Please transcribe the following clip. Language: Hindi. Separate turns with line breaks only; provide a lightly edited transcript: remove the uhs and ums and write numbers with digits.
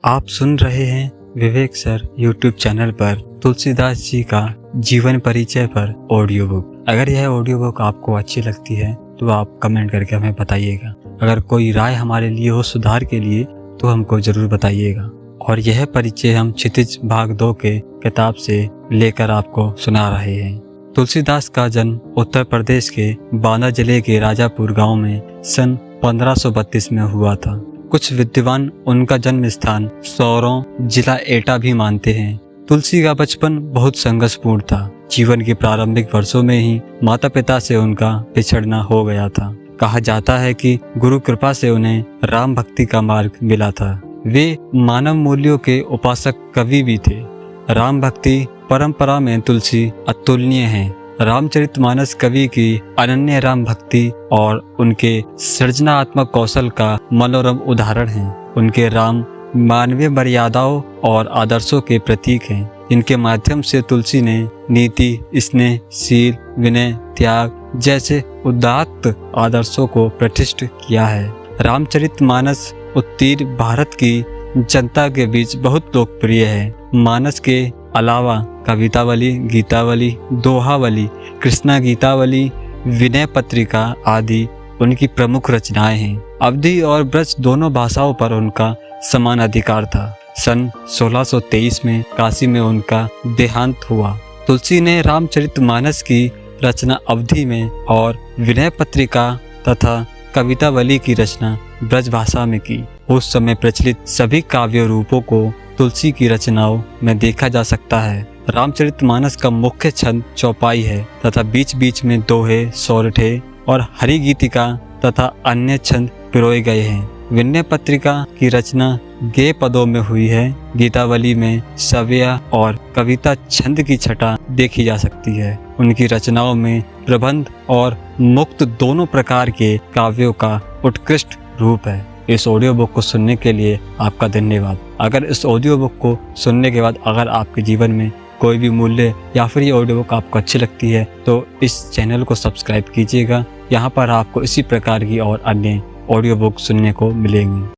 आप सुन रहे हैं विवेक सर यूट्यूब चैनल पर तुलसीदास जी का जीवन परिचय पर ऑडियो बुक। अगर यह ऑडियो बुक आपको अच्छी लगती है तो आप कमेंट करके हमें बताइएगा। अगर कोई राय हमारे लिए हो सुधार के लिए तो हमको जरूर बताइएगा। और यह परिचय हम क्षितिज भाग 2 के किताब से लेकर आपको सुना रहे हैं। तुलसीदास का जन्म उत्तर प्रदेश के बांदा जिले के राजापुर गांव में सन 1532 में हुआ था। कुछ विद्वान उनका जन्म स्थान सौरों जिला एटा भी मानते हैं। तुलसी का बचपन बहुत संघर्षपूर्ण था। जीवन के प्रारंभिक वर्षों में ही माता पिता से उनका बिछड़ना हो गया था। कहा जाता है कि गुरु कृपा से उन्हें राम भक्ति का मार्ग मिला था। वे मानव मूल्यों के उपासक कवि भी थे। राम भक्ति परंपरा में तुलसी अतुलनीय है। रामचरितमानस कवि की अनन्य राम भक्ति और उनके सृजनात्मक कौशल का मनोरम उदाहरण है। उनके राम मानवीय मर्यादाओं और आदर्शों के प्रतीक हैं, जिनके माध्यम से तुलसी ने नीति, स्नेह, शील, विनय, त्याग जैसे उदात्त आदर्शों को प्रतिष्ठित किया है। रामचरितमानस उत्तर भारत की जनता के बीच बहुत लोकप्रिय है। मानस के अलावा कवितावली, गीतावली, दोहावली, कृष्णा गीतावली, विनय पत्रिका आदि उनकी प्रमुख रचनाएं हैं। अवधी और ब्रज दोनों भाषाओं पर उनका समान अधिकार था। सन 1623 में काशी में उनका देहांत हुआ। तुलसी ने रामचरितमानस की रचना अवधी में और विनय पत्रिका तथा कवितावली की रचना ब्रज भाषा में की। उस समय प्रचलित सभी काव्य रूपों को तुलसी की रचनाओं में देखा जा सकता है। रामचरितमानस का मुख्य छंद चौपाई है तथा बीच बीच में दोहे, सोरठे और हरि गीतिका तथा अन्य छंद पिरोए गए हैं। विनय पत्रिका की रचना गेय पदों में हुई है। गीतावली में सव्या और कविता छंद की छटा देखी जा सकती है। उनकी रचनाओं में प्रबंध और मुक्त दोनों प्रकार के काव्यों का उत्कृष्ट रूप है। इस ऑडियो बुक को सुनने के लिए आपका धन्यवाद। अगर इस ऑडियो बुक को सुनने के बाद अगर आपके जीवन में कोई भी मूल्य या फिर ये ऑडियो बुक आपको अच्छी लगती है तो इस चैनल को सब्सक्राइब कीजिएगा। यहाँ पर आपको इसी प्रकार की और अन्य ऑडियो बुक सुनने को मिलेंगी।